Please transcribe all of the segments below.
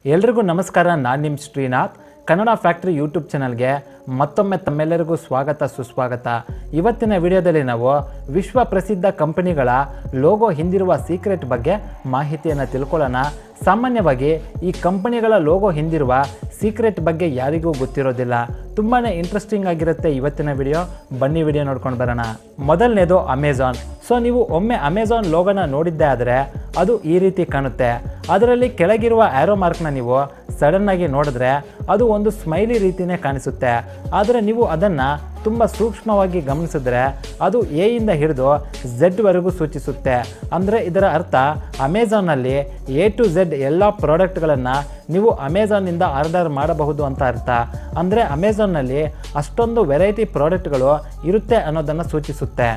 ಎಲ್ರಿಗೂ ನಮಸ್ಕಾರ. ನಾನು ನಿಮ್ಮ ಶ್ರೀನಾಥ್. ಕನ್ನಡ ಫ್ಯಾಕ್ಟ್ರಿ ಯೂಟ್ಯೂಬ್ ಚಾನಲ್ಗೆ ಮತ್ತೊಮ್ಮೆ ತಮ್ಮೆಲ್ಲರಿಗೂ ಸ್ವಾಗತ ಸುಸ್ವಾಗತ. ಇವತ್ತಿನ ವಿಡಿಯೋದಲ್ಲಿ ನಾವು ವಿಶ್ವ ಪ್ರಸಿದ್ಧ ಕಂಪನಿಗಳ ಲೋಗೋ ಹಿಂದಿರುವ ಸೀಕ್ರೆಟ್ ಬಗ್ಗೆ ಮಾಹಿತಿಯನ್ನು ತಿಳ್ಕೊಳ್ಳೋಣ. ಸಾಮಾನ್ಯವಾಗಿ ಈ ಕಂಪನಿಗಳ ಲೋಗೋ ಹಿಂದಿರುವ ಸೀಕ್ರೆಟ್ ಬಗ್ಗೆ ಯಾರಿಗೂ ಗೊತ್ತಿರೋದಿಲ್ಲ. ತುಂಬಾ ಇಂಟ್ರೆಸ್ಟಿಂಗ್ ಆಗಿರುತ್ತೆ ಇವತ್ತಿನ ವಿಡಿಯೋ. ಬನ್ನಿ ವಿಡಿಯೋ ನೋಡ್ಕೊಂಡು ಬರೋಣ. ಮೊದಲನೇದು ಅಮೆಜಾನ್. ಸೊ ನೀವು ಒಮ್ಮೆ ಅಮೆಜಾನ್ ಲೋಗೋನ ನೋಡಿದ್ದೆ ಆದರೆ ಅದು ಈ ರೀತಿ ಕಾಣುತ್ತೆ. ಅದರಲ್ಲಿ ಕೆಳಗಿರುವ ಆ್ಯರೋ ಮಾರ್ಕ್ನ ನೀವು ಸಡನ್ನಾಗಿ ನೋಡಿದ್ರೆ ಅದು ಒಂದು ಸ್ಮೈಲಿ ರೀತಿಯೇ ಕಾಣಿಸುತ್ತೆ. ಆದರೆ ನೀವು ಅದನ್ನು ತುಂಬ ಸೂಕ್ಷ್ಮವಾಗಿ ಗಮನಿಸಿದ್ರೆ ಅದು ಎ ಇಂದ ಹಿಡಿದು ಝೆಡ್ ವರೆಗೂ ಸೂಚಿಸುತ್ತೆ. ಅಂದರೆ ಇದರ ಅರ್ಥ ಅಮೆಜಾನಲ್ಲಿ ಎ ಟು ಝೆಡ್ ಎಲ್ಲ ಪ್ರಾಡಕ್ಟ್ಗಳನ್ನು ನೀವು ಅಮೆಜಾನ್ನಿಂದ ಆರ್ಡರ್ ಮಾಡಬಹುದು ಅಂತ ಅರ್ಥ. ಅಂದರೆ ಅಮೆಜಾನ್ನಲ್ಲಿ ಅಷ್ಟೊಂದು ವೆರೈಟಿ ಪ್ರಾಡಕ್ಟ್ಗಳು ಇರುತ್ತೆ ಅನ್ನೋದನ್ನು ಸೂಚಿಸುತ್ತೆ.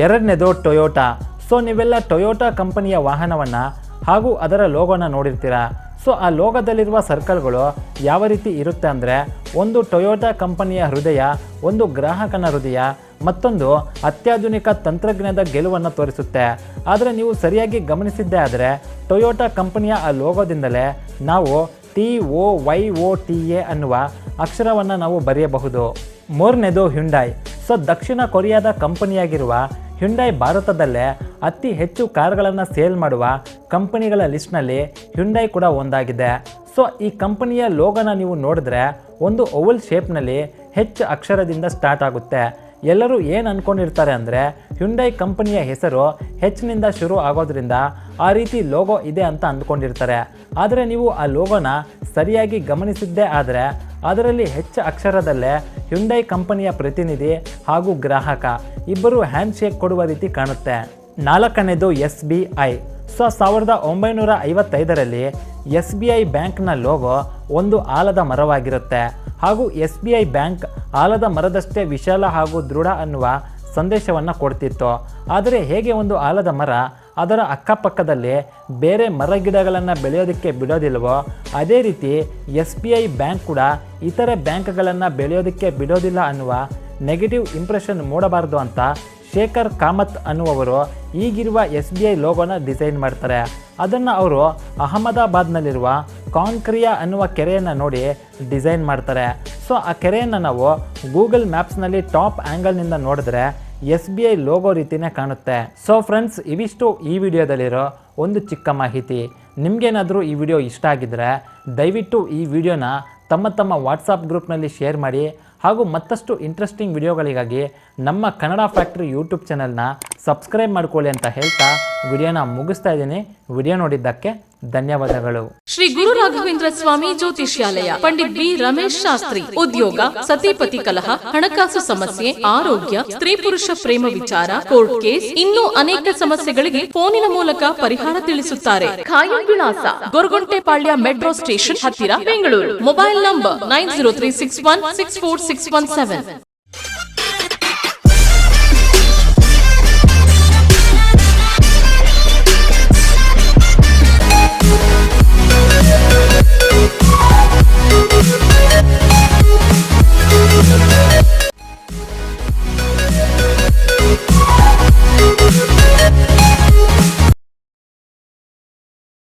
ಎರಡನೇದು ಟೊಯೋಟಾ. ಸೊ ನೀವೆಲ್ಲ ಟೊಯೋಟಾ ಕಂಪನಿಯ ವಾಹನವನ್ನು ಹಾಗೂ ಅದರ ಲೋಗೋನ ನೋಡಿರ್ತೀರ. ಸೊ ಆ ಲೋಗೋದಲ್ಲಿರುವ ಸರ್ಕಲ್ಗಳು ಯಾವ ರೀತಿ ಇರುತ್ತೆ ಅಂದರೆ, ಒಂದು ಟೊಯೋಟಾ ಕಂಪನಿಯ ಹೃದಯ, ಒಂದು ಗ್ರಾಹಕನ ಹೃದಯ, ಮತ್ತೊಂದು ಅತ್ಯಾಧುನಿಕ ತಂತ್ರಜ್ಞಾನದ ಗೆಲುವನ್ನು ತೋರಿಸುತ್ತೆ. ಆದರೆ ನೀವು ಸರಿಯಾಗಿ ಗಮನಿಸಿದ್ದೇ ಆದರೆ ಟೊಯೋಟಾ ಕಂಪನಿಯ ಆ ಲೋಗೋದಿಂದಲೇ ನಾವು TOYOTA ಅನ್ನುವ ಅಕ್ಷರವನ್ನು ನಾವು ಬರೆಯಬಹುದು. ಮೂರನೇದು ಹ್ಯುಂಡಾಯ್. ಸೊ ದಕ್ಷಿಣ ಕೊರಿಯಾದ ಕಂಪನಿಯಾಗಿರುವ ಹ್ಯುಂಡಾಯ್ ಭಾರತದಲ್ಲೇ ಅತಿ ಹೆಚ್ಚು ಕಾರ್ಗಳನ್ನು ಸೇಲ್ ಮಾಡುವ ಕಂಪನಿಗಳ ಲಿಸ್ಟ್ನಲ್ಲಿ ಹ್ಯುಂಡಾಯ್ ಕೂಡ ಒಂದಾಗಿದೆ. ಸೊ ಈ ಕಂಪನಿಯ ಲೋಗೋನ ನೀವು ನೋಡಿದ್ರೆ ಒಂದು ಓವಲ್ ಶೇಪ್ನಲ್ಲಿ ಹೆಚ್ ಅಕ್ಷರದಿಂದ ಸ್ಟಾರ್ಟ್ ಆಗುತ್ತೆ. ಎಲ್ಲರೂ ಏನು ಅಂದ್ಕೊಂಡಿರ್ತಾರೆ ಅಂದರೆ ಹ್ಯುಂಡಾಯ್ ಕಂಪನಿಯ ಹೆಸರು ಹೆಚ್ನಿಂದ ಶುರು ಆಗೋದ್ರಿಂದ ಆ ರೀತಿ ಲೋಗೋ ಇದೆ ಅಂತ ಅಂದ್ಕೊಂಡಿರ್ತಾರೆ. ಆದರೆ ನೀವು ಆ ಲೋಗೋನ ಸರಿಯಾಗಿ ಗಮನಿಸಿದ್ದೇ ಆದರೆ ಅದರಲ್ಲಿ ಹೆಚ್ ಅಕ್ಷರದಲ್ಲೇ ಹ್ಯುಂಡಾಯ್ ಕಂಪನಿಯ ಪ್ರತಿನಿಧಿ ಹಾಗೂ ಗ್ರಾಹಕ ಇಬ್ಬರು ಹ್ಯಾಂಡ್ ಶೇಕ್ ಕೊಡುವ ರೀತಿ ಕಾಣುತ್ತೆ. ನಾಲ್ಕನೇದು SBI. ಸೊ 1955ರಲ್ಲಿ SBI ಬ್ಯಾಂಕ್ನ ಲೋಗೋ ಒಂದು ಆಲದ ಮರವಾಗಿರುತ್ತೆ. ಹಾಗೂ SBI ಬ್ಯಾಂಕ್ ಆಲದ ಮರದಷ್ಟೇ ವಿಶಾಲ ಹಾಗೂ ದೃಢ ಅನ್ನುವ ಸಂದೇಶವನ್ನು ಕೊಡ್ತಿತ್ತು. ಆದರೆ ಹೇಗೆ ಒಂದು ಆಲದ ಮರ ಅದರ ಅಕ್ಕಪಕ್ಕದಲ್ಲಿ ಬೇರೆ ಮರ ಗಿಡಗಳನ್ನು ಬೆಳೆಯೋದಕ್ಕೆ ಬಿಡೋದಿಲ್ವೋ, ಅದೇ ರೀತಿ SBI ಬ್ಯಾಂಕ್ ಕೂಡ ಇತರೆ ಬ್ಯಾಂಕ್ಗಳನ್ನು ಬೆಳೆಯೋದಕ್ಕೆ ಬಿಡೋದಿಲ್ಲ ಅನ್ನುವ ನೆಗೆಟಿವ್ ಇಂಪ್ರೆಷನ್ ಮೂಡಬಾರ್ದು ಅಂತ ಶೇಖರ್ ಕಾಮತ್ ಅನ್ನುವವರು ಈಗಿರುವ SBI ಲೋಗೋನ ಡಿಸೈನ್ ಮಾಡ್ತಾರೆ. ಅದನ್ನು ಅವರು ಅಹಮದಾಬಾದ್ನಲ್ಲಿರುವ ಕಾನ್ಕ್ರಿಯಾ ಅನ್ನುವ ಕೆರೆಯನ್ನು ನೋಡಿ ಡಿಸೈನ್ ಮಾಡ್ತಾರೆ. ಸೊ ಆ ಕೆರೆಯನ್ನು ನಾವು ಗೂಗಲ್ ಮ್ಯಾಪ್ಸ್ನಲ್ಲಿ ಟಾಪ್ ಆ್ಯಂಗಲ್ನಿಂದ ನೋಡಿದ್ರೆ SBI ಲೋಗೋ ರೀತಿಯೇ ಕಾಣುತ್ತೆ. ಸೊ ಫ್ರೆಂಡ್ಸ್, ಇವಿಷ್ಟು ಈ ವಿಡಿಯೋದಲ್ಲಿರೋ ಒಂದು ಚಿಕ್ಕ ಮಾಹಿತಿ. ನಿಮಗೇನಾದರೂ ಈ ವಿಡಿಯೋ ಇಷ್ಟ ಆಗಿದ್ದರೆ ದಯವಿಟ್ಟು ಈ ವಿಡಿಯೋನ ತಮ್ಮ ವಾಟ್ಸಪ್ ಗ್ರೂಪ್ನಲ್ಲಿ ಶೇರ್ ಮಾಡಿ. ಹಾಗೂ ಮತ್ತಷ್ಟು ಇಂಟ್ರೆಸ್ಟಿಂಗ್ ವಿಡಿಯೋಗಳಿಗಾಗಿ ನಮ್ಮ ಕನ್ನಡ ಫ್ಯಾಕ್ಟ್ರಿ ಯೂಟ್ಯೂಬ್ ಚಾನಲ್ನ ಸಬ್ಸ್ಕ್ರೈಬ್ ಮಾಡ್ಕೊಳ್ಳಿ ಅಂತ ಹೇಳ್ತಾ ವಿಡಿಯೋನ ಮುಗಿಸ್ತಾ ಇದ್ದೀನಿ. ವಿಡಿಯೋ ನೋಡಿದ್ದಕ್ಕೆ ಧನ್ಯವಾದಗಳು. ಶ್ರೀ ಗುರು ರಾಘವೇಂದ್ರ ಸ್ವಾಮಿ ಜ್ಯೋತಿಷ್ಯಾಲಯ, ಪಂಡಿತ್ ಬಿ ರಮೇಶ್ ಶಾಸ್ತ್ರಿ. ಉದ್ಯೋಗ, ಸತಿಪತಿ ಕಲಹ, ಹಣಕಾಸು ಸಮಸ್ಯೆ, ಆರೋಗ್ಯ, ಸ್ತ್ರೀ ಪುರುಷ ಪ್ರೇಮ ವಿಚಾರ, ಕೋರ್ಟ್ ಕೇಸ್, ಇನ್ನೂ ಅನೇಕ ಸಮಸ್ಯೆಗಳಿಗೆ ಫೋನಿನ ಮೂಲಕ ಪರಿಹಾರ ತಿಳಿಸುತ್ತಾರೆ. ಖಾಯಂ ವಿಳಾಸ: ಗೊರಗುಂಟೆಪಾಳ್ಯ ಮೆಟ್ರೋ ಸ್ಟೇಷನ್ ಹತ್ತಿರ, ಬೆಂಗಳೂರು. Mobile number 9036164617.